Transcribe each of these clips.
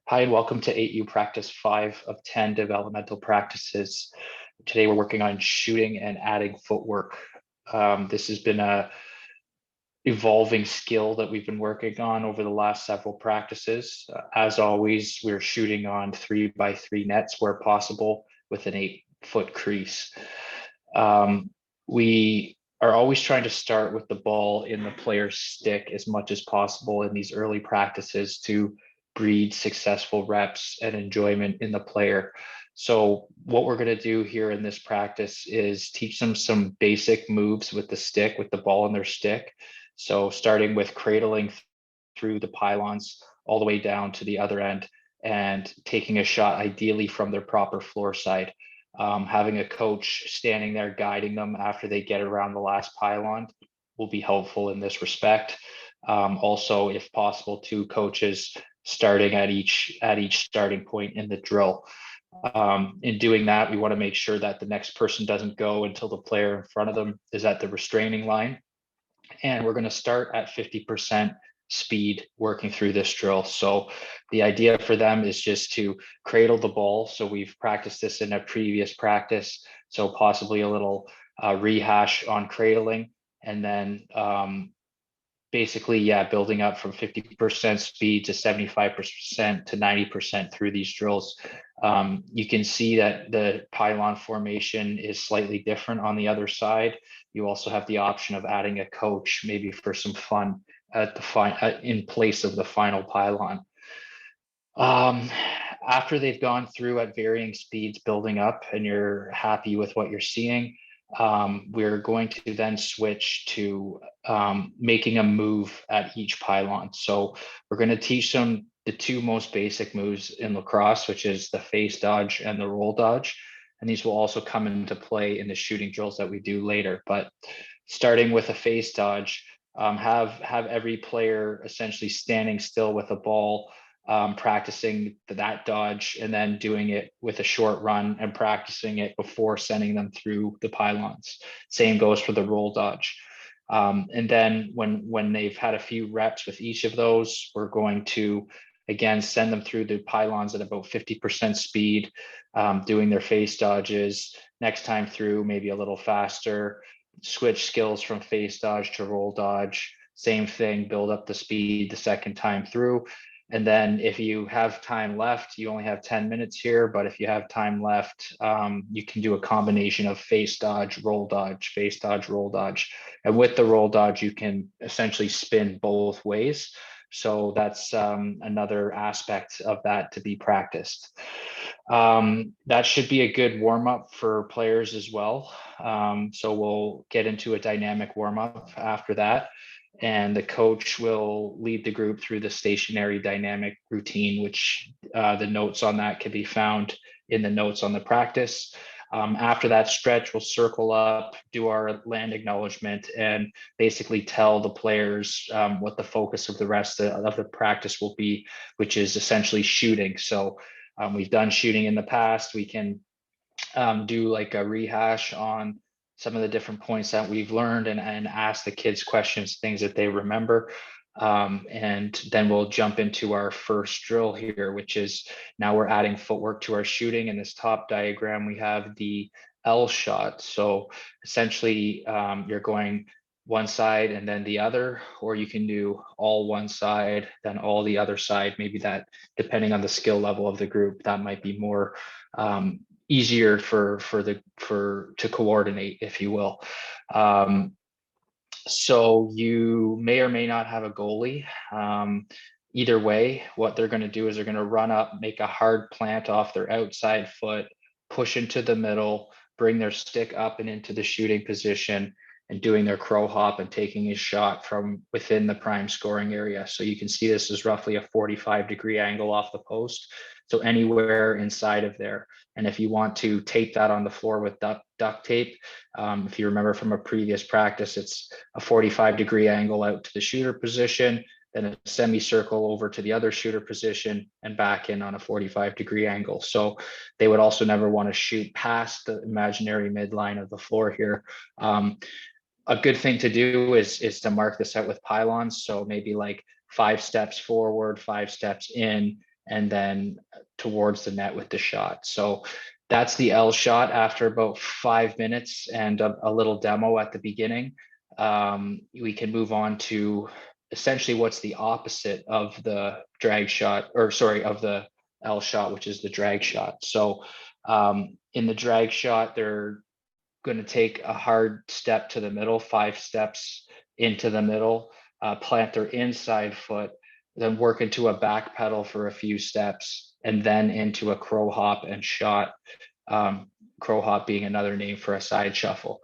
Hi, and welcome to 8U Practice 5 of 10 developmental practices. Today we're working on shooting and adding footwork. This has been a evolving skill that we've been working on over the last several practices. As always, we're shooting on 3x3 nets where possible with an 8-foot crease. We are always trying to start with the ball in the player's stick as much as possible in these early practices to breed successful reps and enjoyment in the player. So what we're going to do here in this practice is teach them some basic moves with the stick, with the ball in their stick. So starting with cradling through the pylons all the way down to the other end and taking a shot ideally from their proper floor side. Having a coach standing there guiding them after they get around the last pylon will be helpful in this respect. Also, if possible, two coaches starting at each starting point in the drill. In doing that, we want to make sure that the next person doesn't go until the player in front of them is at the restraining line. And we're going to start at 50% speed working through this drill. So the idea for them is just to cradle the ball. So we've practiced this in a previous practice. So possibly a little rehash on cradling, and then basically, yeah, building up from 50% speed to 75% to 90% through these drills. You can see that the pylon formation is slightly different on the other side. You also have the option of adding a coach, maybe for some fun at the in place of the final pylon. After they've gone through at varying speeds building up and you're happy with what you're seeing, we're going to then switch to making a move at each pylon. So we're going to teach them the two most basic moves in lacrosse, which is the face dodge and the roll dodge. And these will also come into play in the shooting drills that we do later. But starting with a face dodge, have every player essentially standing still with a ball, practicing that dodge, and then doing it with a short run and practicing it before sending them through the pylons. Same goes for the roll dodge. And then when they've had a few reps with each of those, we're going to again send them through the pylons at about 50% speed, doing their face dodges. Next time through, maybe a little faster, switch skills from face dodge to roll dodge. Same thing, build up the speed the second time through. And then if you have time left, you only have 10 minutes here, but if you have time left, you can do a combination of face dodge, roll dodge, face dodge, roll dodge. And with the roll dodge, you can essentially spin both ways. So that's another aspect of that to be practiced. That should be a good warm up for players as well. So we'll get into a dynamic warm up after that. And the coach will lead the group through the stationary dynamic routine, which the notes on that can be found in the notes on the practice. After that stretch, we'll circle up, do our land acknowledgement, and basically tell the players what the focus of the rest of the practice will be, which is essentially shooting. So we've done shooting in the past. We can do like a rehash on some of the different points that we've learned and ask the kids questions, things that they remember. And then we'll jump into our first drill here, which is now we're adding footwork to our shooting. In this top diagram, we have the L shot. So essentially, you're going one side and then the other, or you can do all one side, then all the other side. Maybe that, depending on the skill level of the group, that might be more easier to coordinate, if you will. So you may or may not have a goalie. Either way, what they're going to do is they're going to run up, make a hard plant off their outside foot, push into the middle, bring their stick up and into the shooting position, and doing their crow hop and taking a shot from within the prime scoring area. So you can see this is roughly a 45-degree angle off the post. So anywhere inside of there. And if you want to tape that on the floor with duct tape, if you remember from a previous practice, it's a 45-degree angle out to the shooter position, then a semicircle over to the other shooter position and back in on a 45-degree angle. So they would also never want to shoot past the imaginary midline of the floor here. A good thing to do is to mark this out with pylons. So maybe like 5 steps forward, 5 steps in, and then towards the net with the shot. So that's the L shot after about 5 minutes and a little demo at the beginning. We can move on to essentially what's the opposite of the drag shot, or sorry, of the L shot, which is the drag shot. So in the drag shot, they're going to take a hard step to the middle, 5 steps into the middle, plant their inside foot, then work into a back pedal for a few steps, and then into a crow hop and shot. Crow hop being another name for a side shuffle.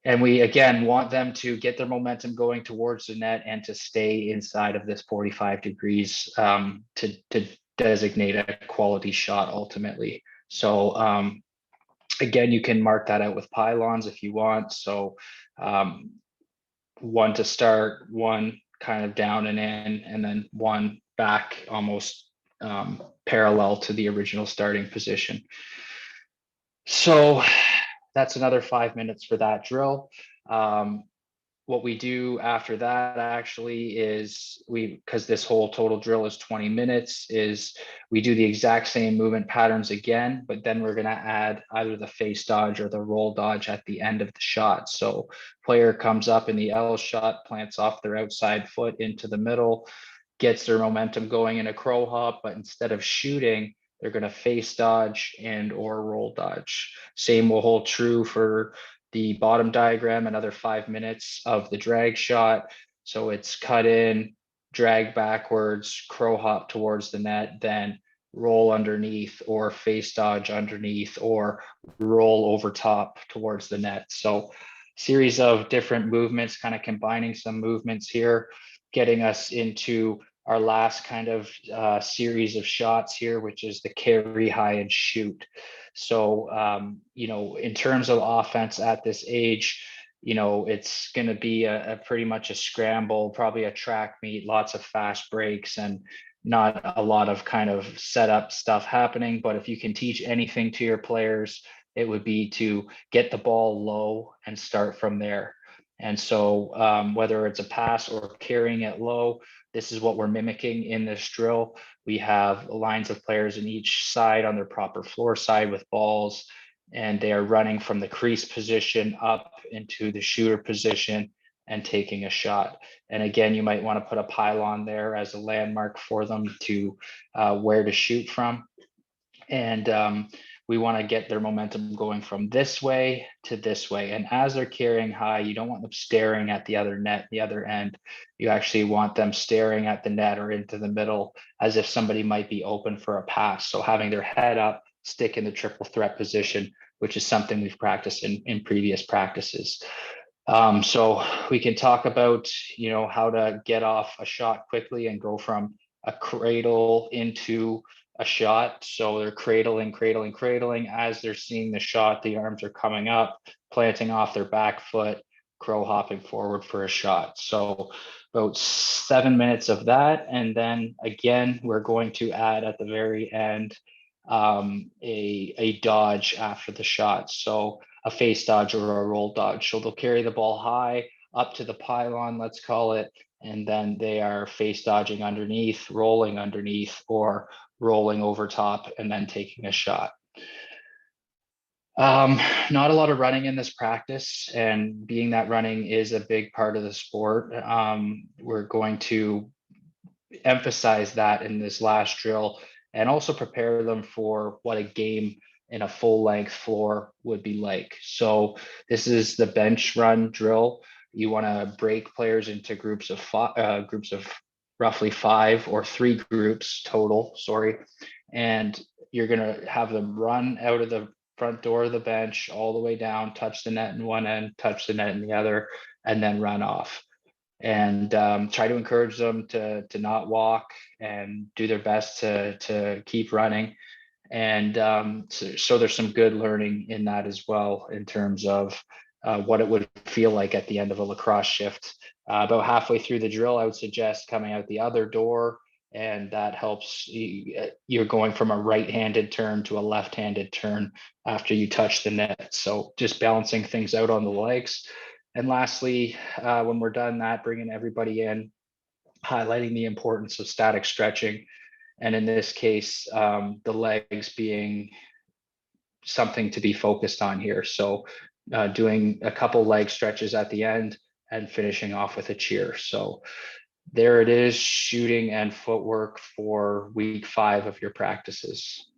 And we, again, want them to get their momentum going towards the net and to stay inside of this 45 degrees to designate a quality shot ultimately. So again, you can mark that out with pylons if you want. So one to start, one kind of down and in, and then one back almost parallel to the original starting position. So that's another 5 minutes for that drill. What we do after that actually is because this whole total drill is 20 minutes, is we do the exact same movement patterns again, but then we're going to add either the face dodge or the roll dodge at the end of the shot. So player comes up in the L shot, plants off their outside foot into the middle, gets their momentum going in a crow hop, but instead of shooting, they're going to face dodge and or roll dodge. Same will hold true for the bottom diagram, another 5 minutes of the drag shot. So it's cut in, drag backwards, crow hop towards the net, then roll underneath or face dodge underneath or roll over top towards the net. So series of different movements, kind of combining some movements here, getting us into our last kind of series of shots here, which is the carry high and shoot. So, in terms of offense at this age, it's going to be a pretty much a scramble, probably a track meet, lots of fast breaks and not a lot of kind of setup stuff happening. But if you can teach anything to your players, it would be to get the ball low and start from there. And so whether it's a pass or carrying it low, this is what we're mimicking in this drill. We have lines of players in each side on their proper floor side with balls, and they are running from the crease position up into the shooter position and taking a shot. And again, you might want to put a pylon there as a landmark for them to where to shoot from. And we want to get their momentum going from this way to this way. And as they're carrying high, you don't want them staring at the other net, the other end. You actually want them staring at the net or into the middle as if somebody might be open for a pass. So having their head up, stick in the triple threat position, which is something we've practiced in previous practices. So we can talk about, how to get off a shot quickly and go from a cradle into a shot. So they're cradling as they're seeing the shot. The arms are coming up, planting off their back foot, crow hopping forward for a shot. So about 7 minutes of that. And then again, we're going to add at the very end a dodge after the shot. So a face dodge or a roll dodge. So they'll carry the ball high up to the pylon, let's call it, and then they are face dodging underneath, rolling underneath, or rolling over top and then taking a shot. Not a lot of running in this practice, and being that running is a big part of the sport, we're going to emphasize that in this last drill and also prepare them for what a game in a full length floor would be like. So this is the bench run drill. You want to break players into groups of roughly 5 or 3 groups total, and you're going to have them run out of the front door of the bench all the way down, touch the net in one end, touch the net in the other, and then run off. And try to encourage them to not walk and do their best to keep running. And so there's some good learning in that as well, in terms of what it would feel like at the end of a lacrosse shift. About halfway through the drill, I would suggest coming out the other door, and that helps. You're going from a right-handed turn to a left-handed turn after you touch the net. So just balancing things out on the legs. And lastly, when we're done that, bringing everybody in, highlighting the importance of static stretching. And in this case, the legs being something to be focused on here. So doing a couple leg stretches at the end and finishing off with a cheer. So there it is, shooting and footwork for week 5 of your practices.